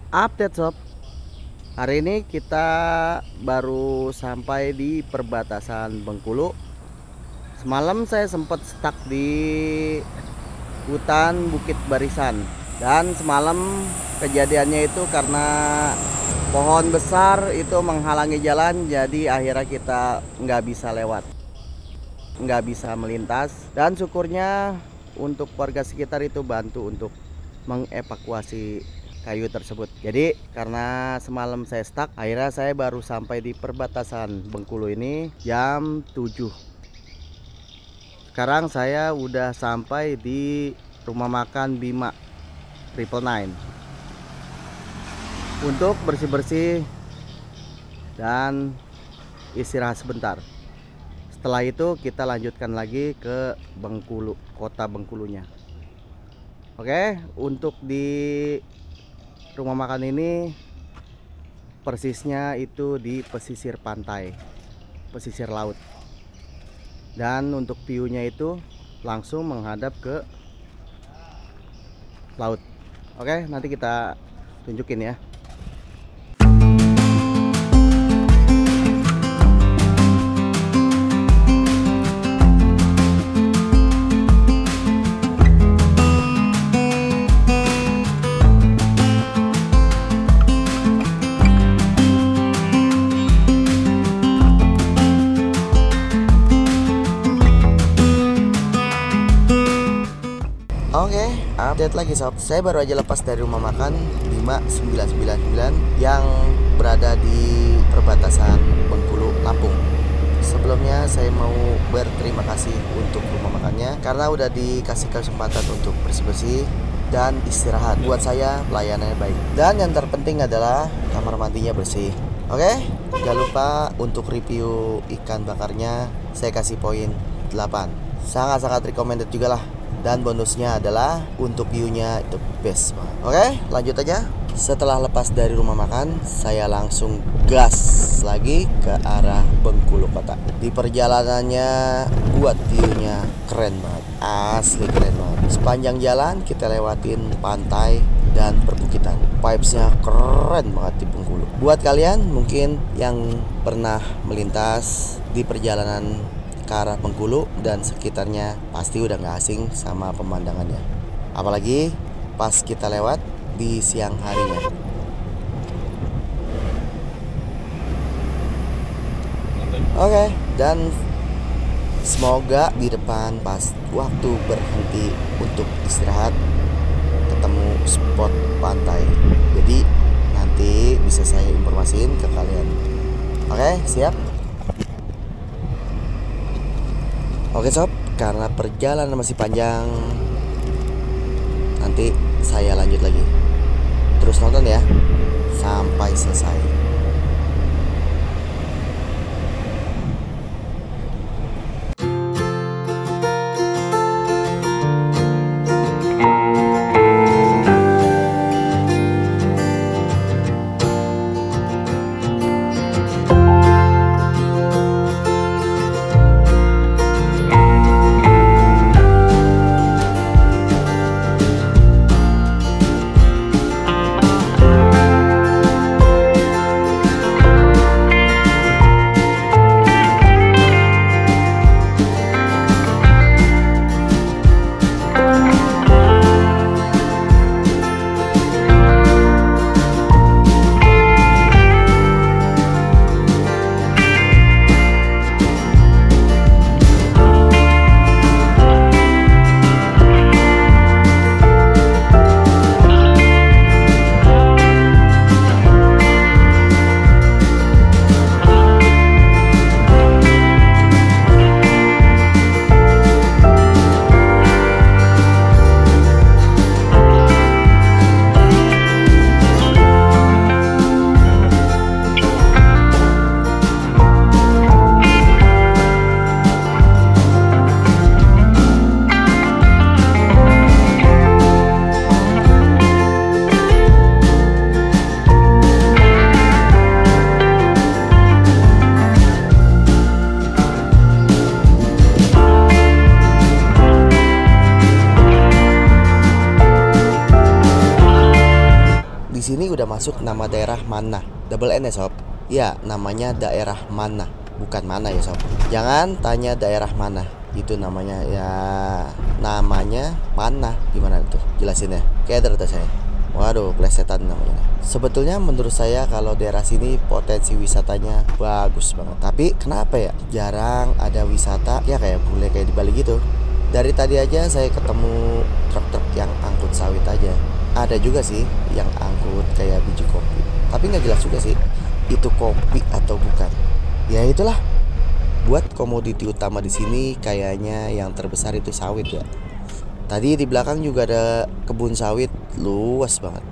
Update sob, hari ini kita baru sampai di perbatasan Bengkulu. Semalam saya sempat stuck di hutan Bukit Barisan, dan semalam kejadiannya itu karena pohon besar itu menghalangi jalan, jadi akhirnya kita nggak bisa lewat, nggak bisa melintas. Dan syukurnya untuk warga sekitar itu bantu untuk mengevakuasi kayu tersebut. Jadi karena semalam saya stuck, akhirnya saya baru sampai di perbatasan Bengkulu ini jam 7. Sekarang saya udah sampai di rumah makan Bima 999 untuk bersih-bersih dan istirahat sebentar. Setelah itu kita lanjutkan lagi ke Bengkulu, kota Bengkulunya. Oke, untuk di rumah makan ini persisnya itu di pesisir pantai, pesisir laut. Dan untuk view-nya itu langsung menghadap ke laut. Oke, nanti kita tunjukin ya. Oke, update lagi sob. Saya baru aja lepas dari rumah makan Bima 999 yang berada di perbatasan Bengkulu, Lampung. Sebelumnya saya mau berterima kasih untuk rumah makannya karena udah dikasih kesempatan untuk bersih-bersih dan istirahat. Buat saya pelayanannya baik. Dan yang terpenting adalah kamar mandinya bersih. Oke, jangan lupa untuk review ikan bakarnya saya kasih poin 8. Sangat-sangat recommended juga lah. Dan bonusnya adalah untuk view-nya itu best banget. Oke, lanjut aja. Setelah lepas dari rumah makan, saya langsung gas lagi ke arah Bengkulu kota. Di perjalanannya buat view-nya keren banget. Asli keren banget. Sepanjang jalan kita lewatin pantai dan perbukitan. Vibes-nya keren banget di Bengkulu. Buat kalian mungkin yang pernah melintas di perjalanan ke arah Bengkulu dan sekitarnya pasti udah gak asing sama pemandangannya. Apalagi pas kita lewat di siang harinya. Oke, dan semoga di depan pas waktu berhenti untuk istirahat ketemu spot pantai. Jadi nanti bisa saya informasiin ke kalian. Oke, siap? Oke sob, karena perjalanan masih panjang, nanti saya lanjut lagi. Terus nonton ya, sampai selesai. di sini udah masuk nama daerah Mana. Double N ya sob. Ya, namanya daerah Mana, bukan mana ya sob. Jangan tanya daerah mana. Itu namanya ya namanya Mana. Gimana tuh jelasinnya? Kayak ada saya. Waduh, plesetan namanya. Sebetulnya menurut saya kalau daerah sini potensi wisatanya bagus banget. Tapi kenapa ya jarang ada wisata ya kayak bule kayak di Bali gitu. Dari tadi aja saya ketemu truk-truk yang angkut sawit aja. Ada juga sih yang angkut kayak biji kopi. Tapi nggak jelas juga sih itu kopi atau bukan. Ya itulah. Buat komoditi utama di sini kayaknya yang terbesar itu sawit ya. Tadi di belakang juga ada kebun sawit luas banget.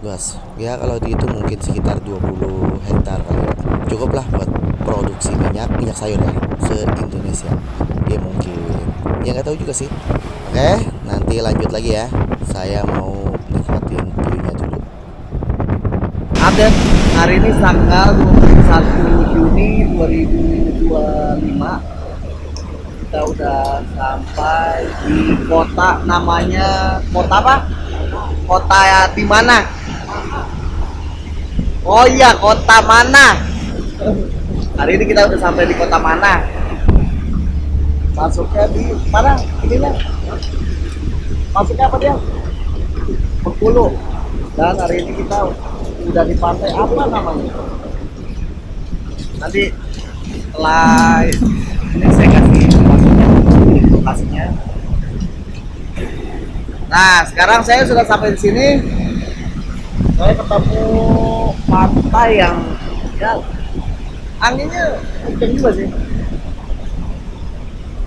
Luas. Ya kalau dihitung mungkin sekitar 20 hektar kali ya. Cukup lah buat produksi minyak sayur ya se-Indonesia. Ya mungkin. Ya nggak tahu juga sih. Oke, nanti lanjut lagi ya. Saya mau nikmatin view-nya dulu. Update hari ini tanggal 21 Juni 2025. Kita udah sampai di kota, namanya kota apa? Kota ya di mana? Oh iya, kota Mana. Hari ini kita udah sampai di kota Mana. Masuknya di mana? Ininya. Masuknya apa dia? Bengkulu. Dan hari ini kita udah di pantai apa namanya? Nanti setelah ini saya kasih lokasinya. Nah, sekarang saya sudah sampai di sini. Saya ketemu pantai yang ya anginnya kenceng juga sih.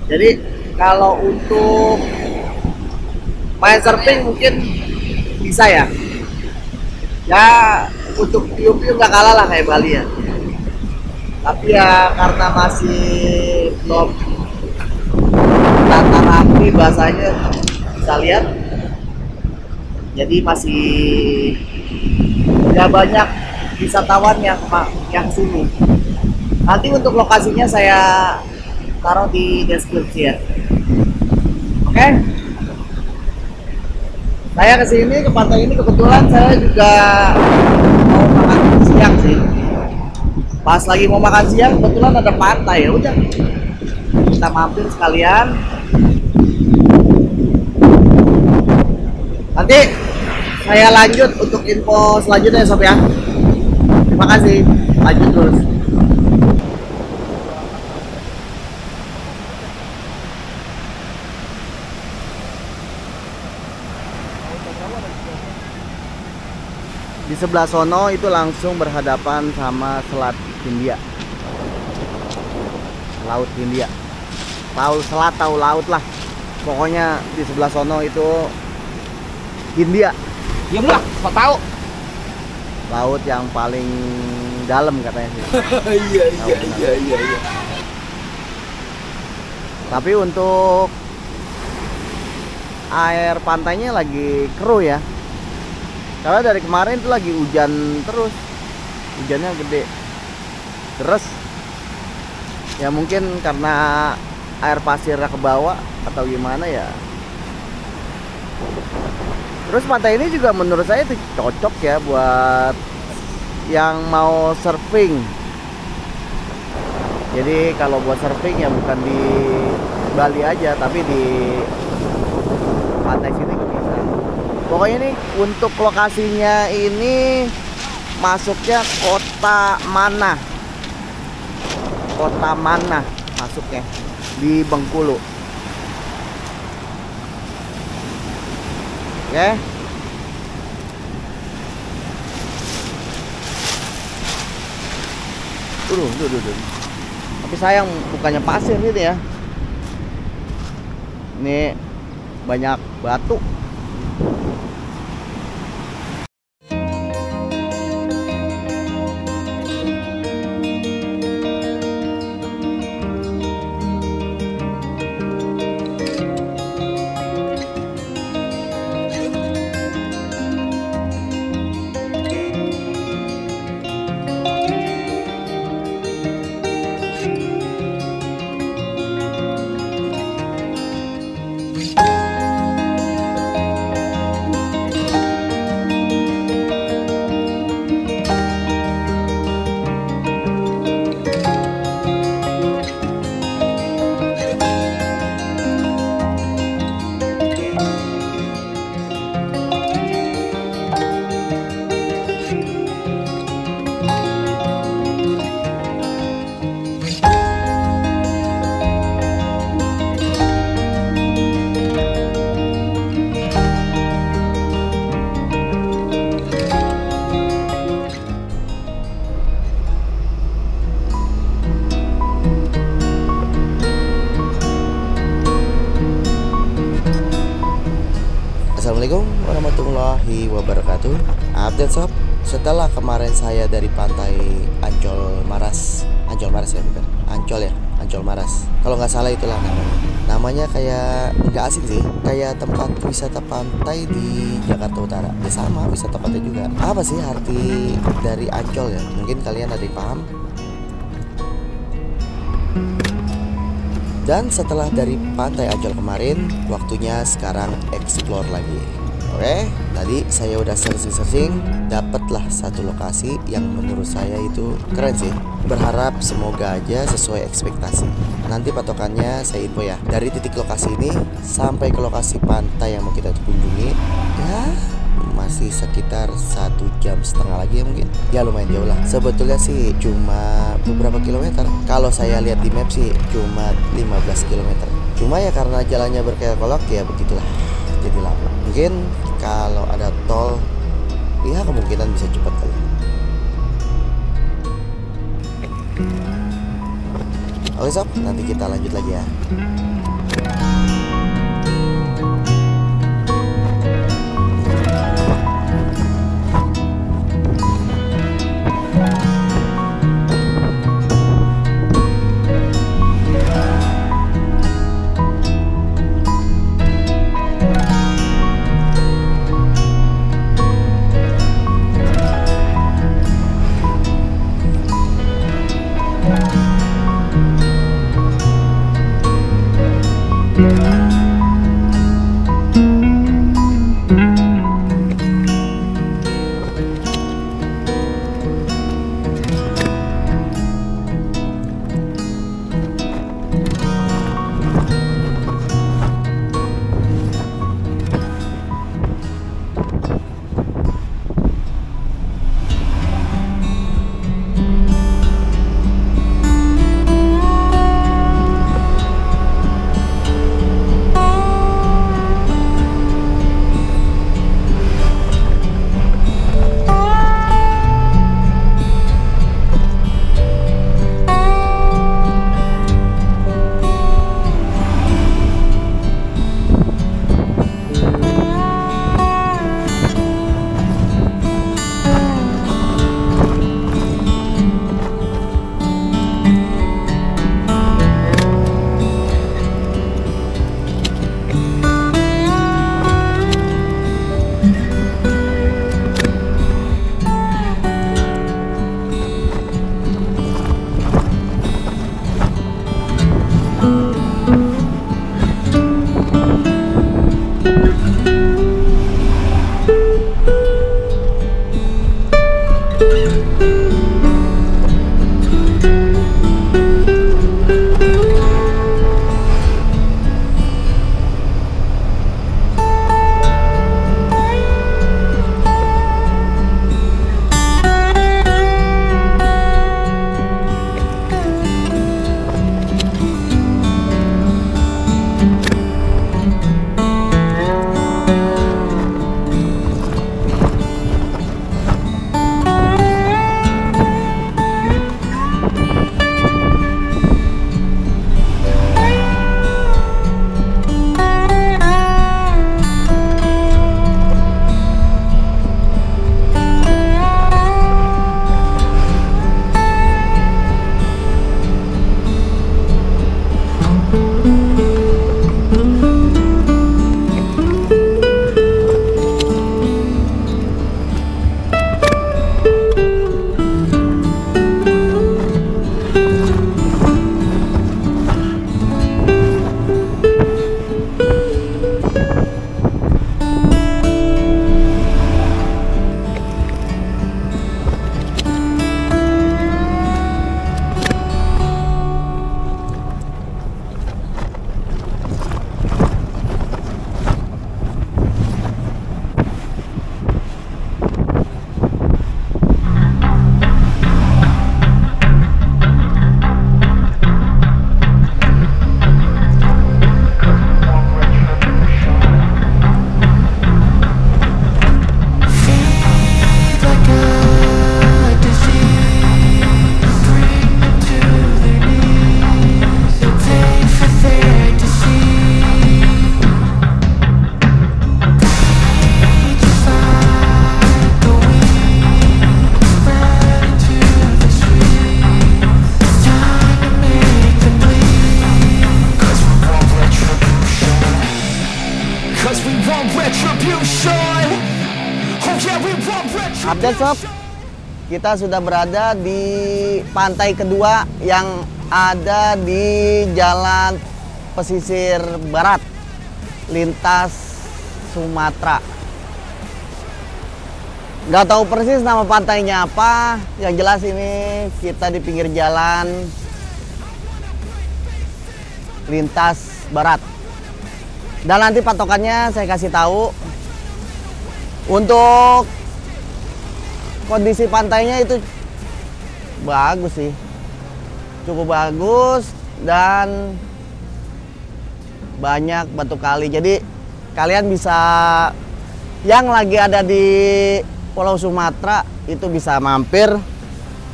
Jadi kalau untuk main surfing mungkin bisa ya. Ya untuk view-view nggak kalah lah kayak Bali ya. Tapi ya karena masih belum tata rapi bahasanya bisa lihat, jadi masih ya banyak wisatawan yang sini. Nanti untuk lokasinya saya taruh di deskripsi ya. Oke. Saya kesini ke pantai ini kebetulan saya juga mau makan siang sih. Pas lagi mau makan siang kebetulan ada pantai, ya udah kita mampir sekalian. Nanti saya lanjut untuk info selanjutnya ya sob ya. Terima kasih, lanjut terus. Di sebelah sono itu langsung berhadapan sama Selat Hindia. Laut Hindia. Tahu selat tahu laut lah. Pokoknya di sebelah sono itu Hindia. Ya lah, kok tahu? Laut yang paling dalam katanya sih. Iya. Tapi untuk air pantainya lagi keruh ya. Karena dari kemarin itu lagi hujan terus. Hujannya gede. Terus ya mungkin karena air pasirnya ke bawah atau gimana ya. Terus pantai ini juga menurut saya itu cocok ya buat yang mau surfing. Jadi kalau buat surfing ya bukan di Bali aja, tapi di pantai sini juga bisa. Pokoknya ini untuk lokasinya ini masuknya kota Mana. Kota Mana masuknya di Bengkulu. Oke. Duh. Tapi sayang bukannya pasir gitu ya. Ini banyak batu. warahmatullahi wabarakatuh. Update sob, setelah kemarin saya dari pantai Ancol Maras ya bukan? Ancol Maras. Kalau nggak salah itulah namanya. Namanya kayak nggak asing sih, kayak tempat wisata pantai di Jakarta Utara. Ya sama, wisata pantai juga. Apa sih arti dari Ancol ya? Mungkin kalian ada yang paham? Dan setelah dari pantai Ancol kemarin, waktunya sekarang explore lagi. Oke, tadi saya udah searching, dapatlah satu lokasi yang menurut saya itu keren sih. Berharap semoga aja sesuai ekspektasi. Nanti patokannya saya info ya. Dari titik lokasi ini sampai ke lokasi pantai yang mau kita kunjungi, ya masih sekitar 1,5 jam lagi ya mungkin. Ya lumayan jauh lah. Sebetulnya sih cuma beberapa kilometer. Kalau saya lihat di map sih cuma 15 kilometer. Cuma ya karena jalannya berkelok-kelok ya begitulah. Jadi lama. Mungkin kalau ada tol, ya kemungkinan bisa cepat kali. Oke sob, nanti kita lanjut lagi ya. update sob, kita sudah berada di pantai kedua yang ada di Jalan Pesisir Barat, lintas Sumatera. Gak tahu persis nama pantainya apa, yang jelas ini kita di pinggir jalan lintas barat. Dan nanti patokannya saya kasih tahu. Untuk kondisi pantainya itu bagus sih, cukup bagus dan banyak batu kali. Jadi kalian bisa yang lagi ada di Pulau Sumatera itu bisa mampir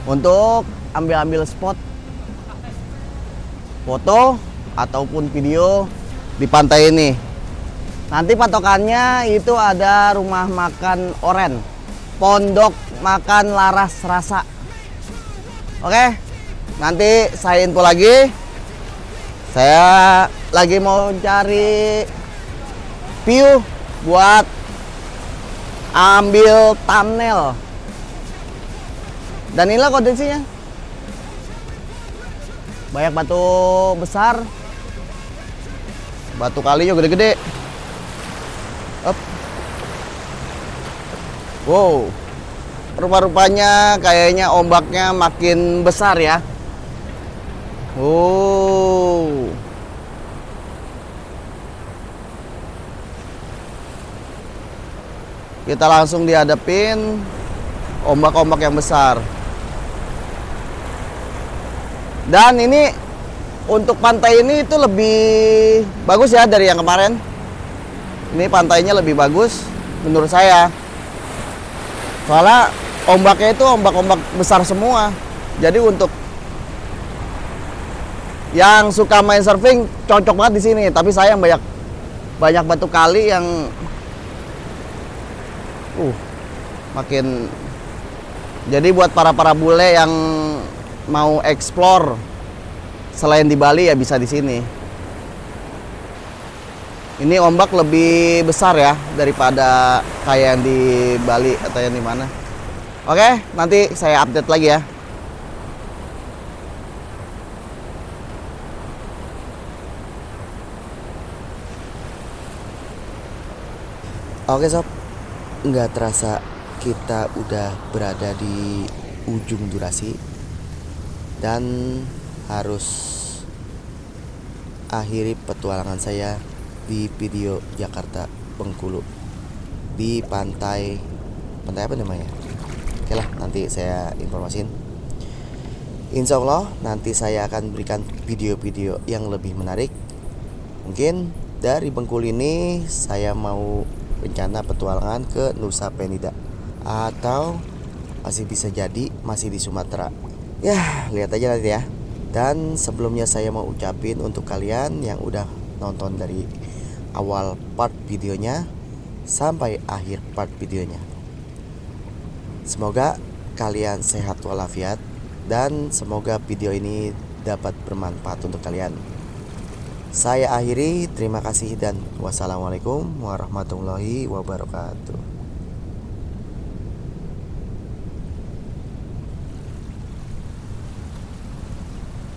untuk ambil-ambil spot foto ataupun video di pantai ini. Nanti patokannya itu ada rumah makan Oren, Pondok Makan Laras Rasa. Oke, nanti saya info lagi. Saya lagi mau cari view buat ambil thumbnail. Dan inilah kondisinya. Banyak batu besar. Batu kali juga gede-gede. Up. Wow, rupa-rupanya kayaknya ombaknya makin besar ya. Oh, kita langsung dihadapin ombak-ombak yang besar. Dan ini untuk pantai ini itu lebih bagus ya dari yang kemarin. Ini pantainya lebih bagus menurut saya. Soalnya ombaknya itu ombak-ombak besar semua. Jadi untuk yang suka main surfing cocok banget di sini. Tapi sayang banyak batu kali yang makin. Jadi buat para bule yang mau explore selain di Bali ya bisa di sini. Ini ombak lebih besar ya daripada kayak yang di Bali atau yang di mana. Oke, nanti saya update lagi ya. Oke sob, nggak terasa kita udah berada di ujung durasi dan harus akhiri petualangan saya di video Jakarta Bengkulu di pantai apa namanya? Oke lah, nanti saya informasin. Insya Allah nanti saya akan berikan video-video yang lebih menarik. Mungkin dari Bengkulu ini saya mau rencana petualangan ke Nusa Penida atau masih bisa jadi masih di Sumatera. Ya, lihat aja nanti ya. Dan sebelumnya saya mau ucapin untuk kalian yang udah nonton dari awal part videonya sampai akhir part videonya. Semoga kalian sehat walafiat dan semoga video ini dapat bermanfaat untuk kalian. Saya akhiri, terima kasih dan wassalamualaikum warahmatullahi wabarakatuh.